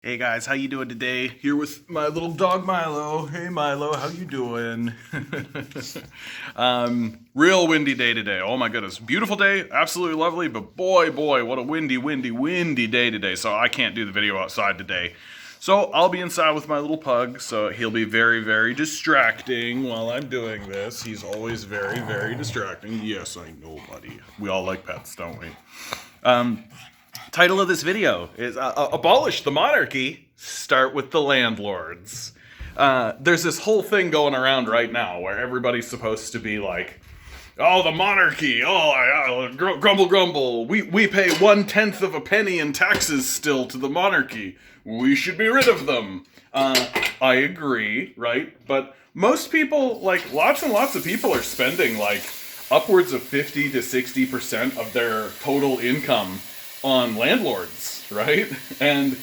Hey guys, how you doing today? Here with my little dog Milo. Hey Milo, how you doing? Real windy day today. Oh my goodness, beautiful day, absolutely lovely. But boy, what a windy day today. So I can't do the video outside today. So I'll be inside with my little pug. So he'll be very distracting while I'm doing this. He's always very distracting. Yes, I know, buddy. We all like pets, don't we? Title of this video is Abolish the Monarchy, Start with the Landlords. There's this whole thing going around right now where everybody's supposed to be like, oh, the monarchy, grumble. We pay 1/10 of a penny in taxes still to the monarchy. We should be rid of them. I agree, right? But most people, like lots and lots of people are spending like upwards of 50 to 60% of their total income on landlords, right? And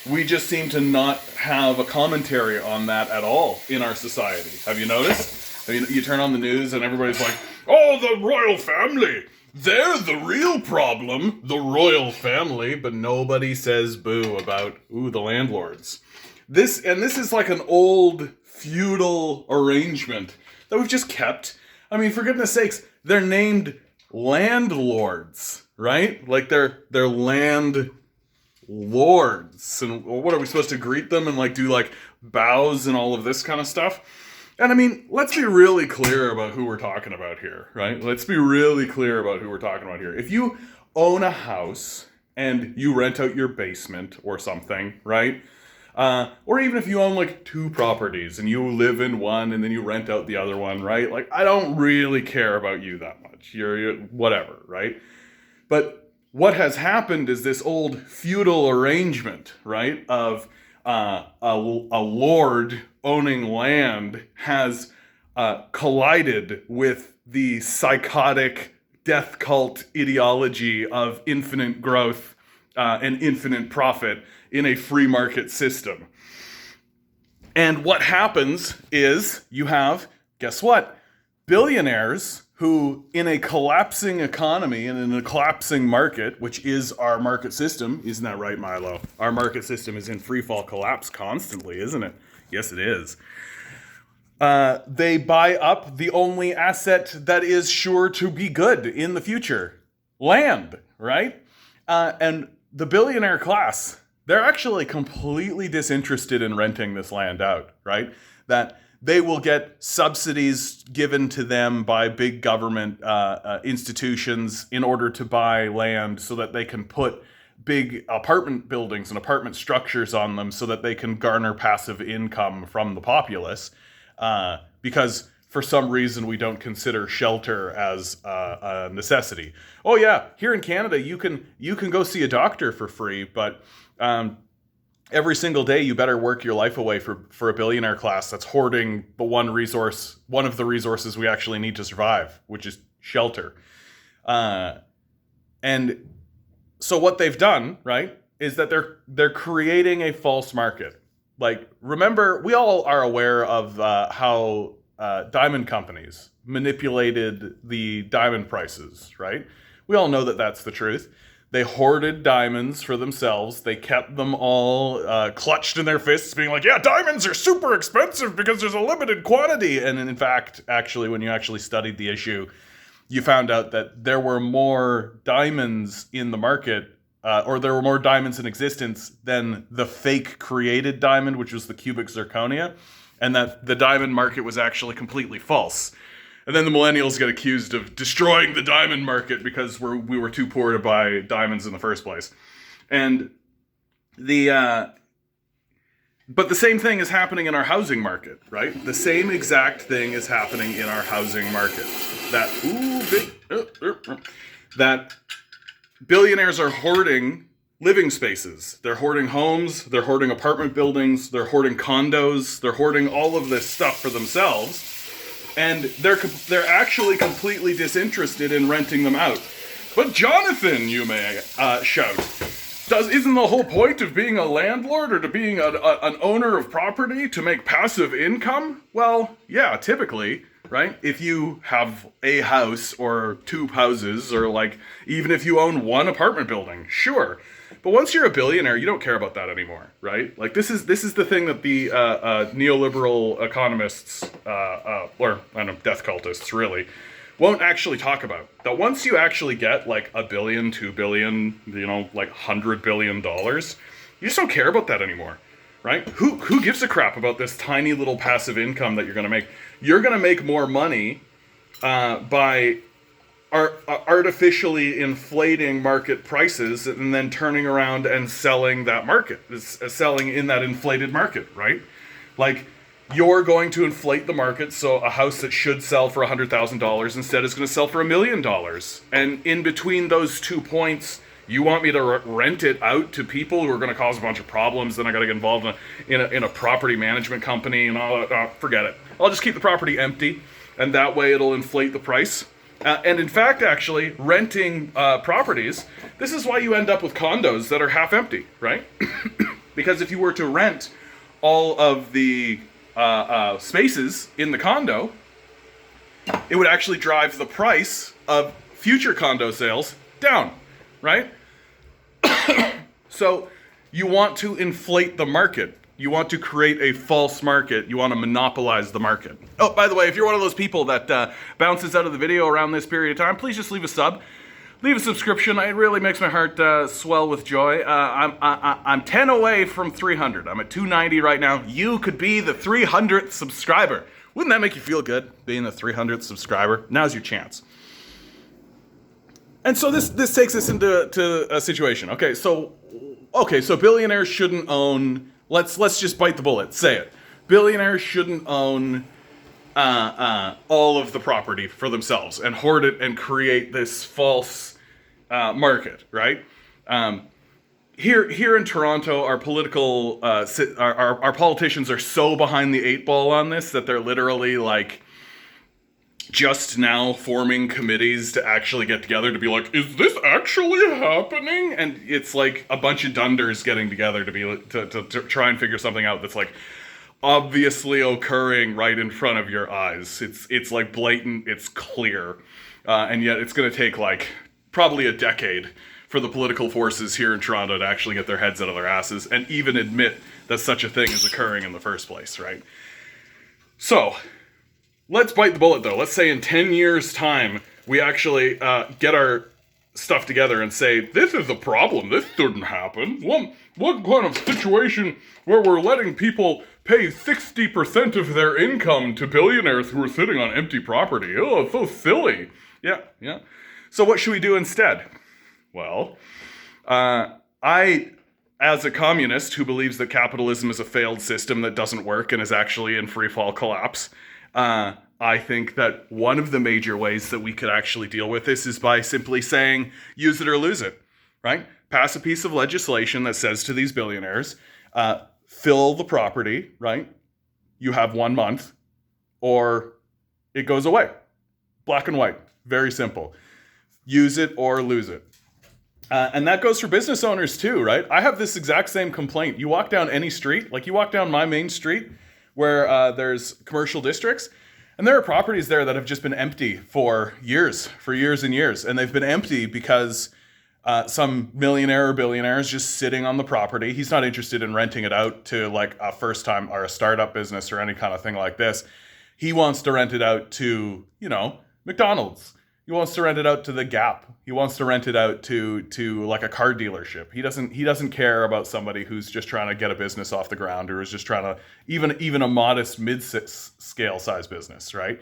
we just seem to not have a commentary on that at all in our society. Have you noticed? I mean, you turn on the news and everybody's like, oh, the royal family, they're the real problem, the royal family, but nobody says boo about, ooh, the landlords. This is like an old feudal arrangement that we've just kept. I mean, for goodness sakes, they're named landlords, right? Like they're land lords. And what are we supposed to greet them and like do like bows and all of this kind of stuff? And I mean, let's be really clear about who we're talking about here, right? Let's be really clear about who we're talking about here. If you own a house and you rent out your basement or something, right? Or even if you own like two properties and you live in one and then you rent out the other one, right? Like, I don't really care about you that much. You're whatever, right? But what has happened is this old feudal arrangement, right, of a lord owning land has collided with the psychotic death cult ideology of infinite growth and infinite profit in a free market system. And what happens is you have, guess what? Billionaires who, in a collapsing economy and in a collapsing market, which is our market system, isn't that right, Milo? Our market system is in free fall collapse constantly, isn't it? Yes, it is. They buy up the only asset that is sure to be good in the future, land, right? And the billionaire class, they're actually completely disinterested in renting this land out, right? That they will get subsidies given to them by big government institutions in order to buy land so that they can put big apartment buildings and apartment structures on them so that they can garner passive income from the populace. Because for some reason we don't consider shelter as a necessity. Oh yeah, here in Canada you can go see a doctor for free, but every single day you better work your life away for a billionaire class that's hoarding the one of the resources we actually need to survive, which is shelter. And so what they've done, right, is that they're creating a false market. Like, remember, we all are aware of how diamond companies manipulated the diamond prices, right? We all know that that's the truth. They hoarded diamonds for themselves. They kept them all clutched in their fists, being like, yeah, diamonds are super expensive because there's a limited quantity. And in fact, actually, when you actually studied the issue, you found out that there were more diamonds in the market, or there were more diamonds in existence than the fake created diamond, which was the cubic zirconia, and that the diamond market was actually completely false. And then the millennials get accused of destroying the diamond market because we were too poor to buy diamonds in the first place. And but the same thing is happening in our housing market, right? The same exact thing is happening in our housing market. That billionaires are hoarding living spaces. They're hoarding homes, they're hoarding apartment buildings, they're hoarding condos, they're hoarding all of this stuff for themselves. And they're actually completely disinterested in renting them out. But Jonathan, you may shout, isn't the whole point of being a landlord or to being an owner of property to make passive income? Well, yeah, typically, right? If you have a house or two houses, or like even if you own one apartment building, sure. But once you're a billionaire, you don't care about that anymore, right? Like this is the thing that the neoliberal economists, or I don't know, death cultists, really, won't actually talk about. That once you actually get like $1 billion, $2 billion, like $100 billion, you just don't care about that anymore, right? Who gives a crap about this tiny little passive income that you're going to make? You're going to make more money by artificially inflating market prices and then turning around and selling that market, selling in that inflated market, right? Like, you're going to inflate the market, so a house that should sell for $100,000 instead is going to sell for $1 million. And in between those 2 points, you want me to rent it out to people who are going to cause a bunch of problems, then I got to get involved in a property management company and all that. Forget it. I'll just keep the property empty, and that way it'll inflate the price. And in fact, actually, renting properties, this is why you end up with condos that are half empty, right? Because if you were to rent all of the spaces in the condo, it would actually drive the price of future condo sales down, right? So you want to inflate the market. You want to create a false market. You want to monopolize the market. Oh, by the way, if you're one of those people that bounces out of the video around this period of time, please just leave a sub. Leave a subscription. It really makes my heart swell with joy. I'm 10 away from 300. I'm at 290 right now. You could be the 300th subscriber. Wouldn't that make you feel good, being the 300th subscriber? Now's your chance. And so this takes us into a situation. Okay, so billionaires shouldn't own. Let's just bite the bullet. Say it. Billionaires shouldn't own all of the property for themselves and hoard it and create this false market, right? Here in Toronto, our our politicians are so behind the 8 ball on this that they're literally like just now forming committees to actually get together to be like, is this actually happening? And it's like a bunch of dunders getting together to try and figure something out that's like obviously occurring right in front of your eyes. It's like blatant, it's clear. And yet it's going to take like probably a decade for the political forces here in Toronto to actually get their heads out of their asses and even admit that such a thing is occurring in the first place, right? So let's bite the bullet, though. Let's say in 10 years' time, we actually get our stuff together and say, this is a problem. This shouldn't happen. What kind of situation where we're letting people pay 60% of their income to billionaires who are sitting on empty property? Oh, it's so silly. Yeah. So what should we do instead? Well, I, as a communist who believes that capitalism is a failed system that doesn't work and is actually in free fall collapse, I think that one of the major ways that we could actually deal with this is by simply saying, use it or lose it, right? Pass a piece of legislation that says to these billionaires, fill the property, right? You have 1 month, or it goes away. Black and white, very simple. Use it or lose it. And that goes for business owners too, right? I have this exact same complaint. You walk down any street, like you walk down my main street, where there's commercial districts, and there are properties there that have just been empty for years and years. And they've been empty because some millionaire or billionaire is just sitting on the property. He's not interested in renting it out to like a first time or a startup business or any kind of thing like this. He wants to rent it out to, McDonald's. He wants to rent it out to the Gap. He wants to rent it out to like a car dealership. He doesn't care about somebody who's just trying to get a business off the ground or is just trying to even a modest mid-scale size business, right?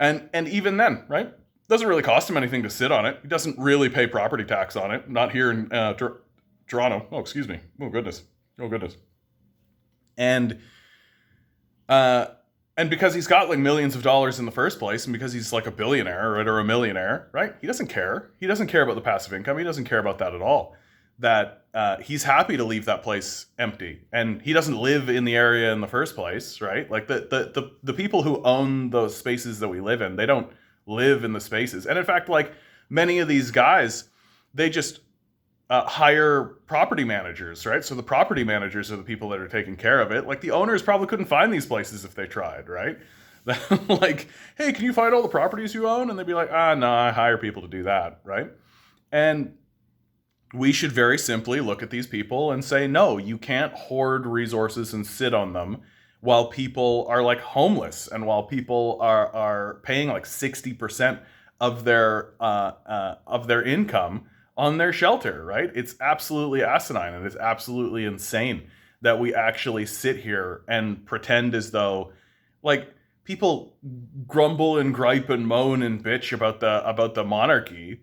And even then, right? Doesn't really cost him anything to sit on it. He doesn't really pay property tax on it. Not here in Toronto. Oh, excuse me. Oh goodness. And because he's got like millions of dollars in the first place, and because he's like a billionaire or a millionaire, right? He doesn't care. He doesn't care about the passive income. He doesn't care about that at all. That he's happy to leave that place empty, and he doesn't live in the area in the first place, right? Like the people who own those spaces that we live in, they don't live in the spaces. And in fact, like many of these guys, they just hire property managers, right? So the property managers are the people that are taking care of it. Like the owners probably couldn't find these places if they tried, right? Like, hey, can you find all the properties you own? And they'd be like, no, I hire people to do that, right? And we should very simply look at these people and say, no, you can't hoard resources and sit on them while people are like homeless and while people are paying like 60% of their income on their shelter, right? It's absolutely asinine and it's absolutely insane that we actually sit here and pretend as though like people grumble and gripe and moan and bitch about the monarchy,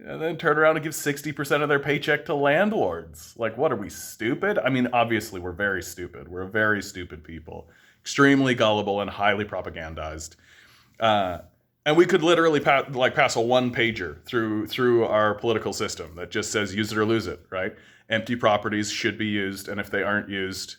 and then turn around and give 60% of their paycheck to landlords. Like, what are we, stupid? I mean, obviously, we're very stupid. We're a very stupid people, extremely gullible and highly propagandized. And we could literally pass a one pager through our political system that just says use it or lose it, right? Empty properties should be used, and if they aren't used,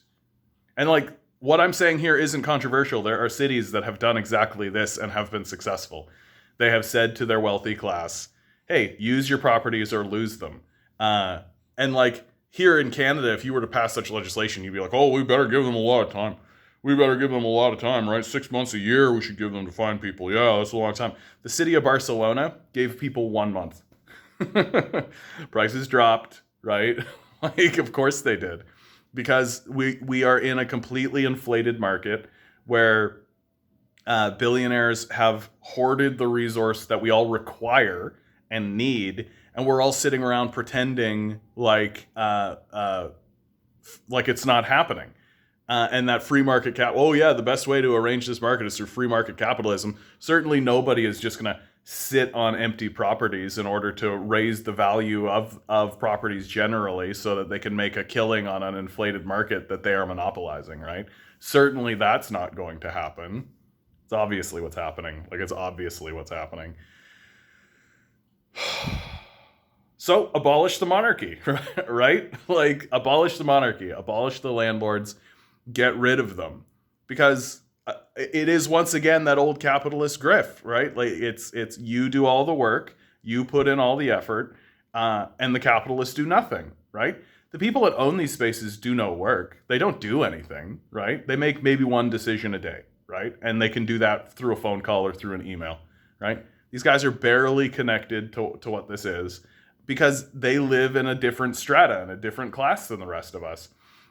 and like what I'm saying here isn't controversial. There are cities that have done exactly this and have been successful. They have said to their wealthy class, hey, use your properties or lose them. And like here in Canada, if you were to pass such legislation, you'd be like, oh, we better give them a lot of time. We better give them a lot of time, right? 6 months a year we should give them to find people. Yeah, that's a long time. The city of Barcelona gave people 1 month. Prices dropped, right? Like, of course they did. Because we are in a completely inflated market where billionaires have hoarded the resource that we all require and need, and we're all sitting around pretending like it's not happening. And that free market oh yeah, the best way to arrange this market is through free market capitalism. Certainly nobody is just going to sit on empty properties in order to raise the value of properties generally so that they can make a killing on an inflated market that they are monopolizing, right? Certainly that's not going to happen. It's obviously what's happening. Like, it's obviously what's happening. So abolish the monarchy, right? Like, abolish the monarchy, abolish the landlords, get rid of them, because it is once again that old capitalist grift, right? Like, it's you do all the work, you put in all the effort, and the capitalists do nothing, right? The people that own these spaces do no work. They don't do anything, right? They make maybe one decision a day, right? And they can do that through a phone call or through an email, right? These guys are barely connected to what this is because they live in a different strata and a different class than the rest of us.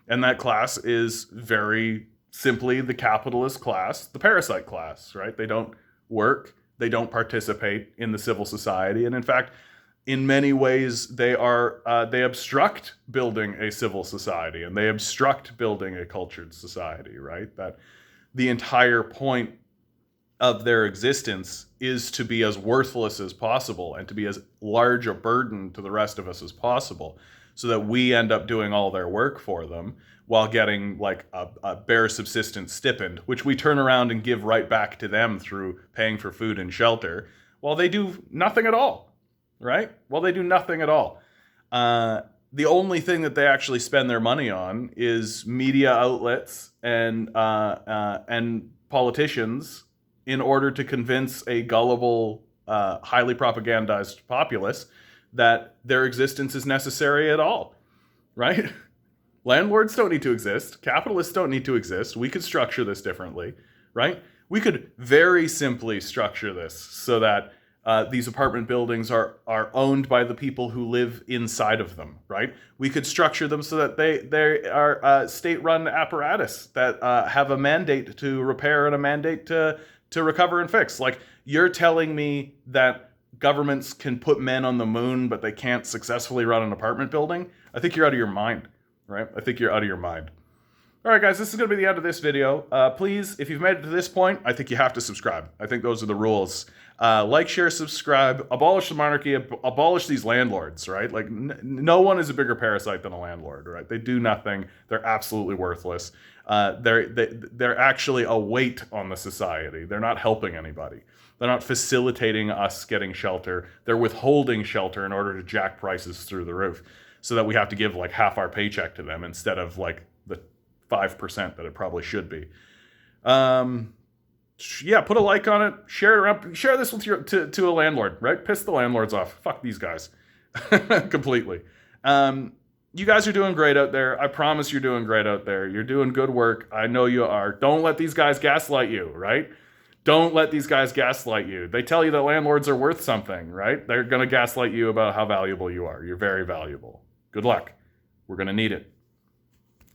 And that class is very simply the capitalist class, the parasite class, right? They don't work, they don't participate in the civil society. And in fact, in many ways, they obstruct building a civil society and they obstruct building a cultured society, right? That the entire point of their existence is to be as worthless as possible and to be as large a burden to the rest of us as possible, so that we end up doing all their work for them while getting like a bare subsistence stipend, which we turn around and give right back to them through paying for food and shelter, while they do nothing at all, right? While they do nothing at all. The only thing that they actually spend their money on is media outlets and politicians in order to convince a gullible, highly propagandized populace that their existence is necessary at all, right? Landlords don't need to exist. Capitalists don't need to exist. We could structure this differently, right? We could very simply structure this so that these apartment buildings are owned by the people who live inside of them, right? We could structure them so that they are state-run apparatus that have a mandate to repair and a mandate to recover and fix. Like, you're telling me that governments can put men on the moon, but they can't successfully run an apartment building? I think you're out of your mind, right? I think you're out of your mind. All right, guys, this is going to be the end of this video. Please, if you've made it to this point, I think you have to subscribe. I think those are the rules. Like, share, subscribe, abolish the monarchy, abolish these landlords, right? Like, no one is a bigger parasite than a landlord, right? They do nothing. They're absolutely worthless. They're actually a weight on the society. They're not helping anybody. They're not facilitating us getting shelter. They're withholding shelter in order to jack prices through the roof so that we have to give like half our paycheck to them instead of like the 5% that it probably should be. Yeah, put a like on it, share it around, share this with to a landlord, right? Piss the landlords off. Fuck these guys. Completely. You guys are doing great out there. I promise you're doing great out there. You're doing good work. I know you are. Don't let these guys gaslight you, right? Don't let these guys gaslight you. They tell you that landlords are worth something, right? They're going to gaslight you about how valuable you are. You're very valuable. Good luck. We're going to need it.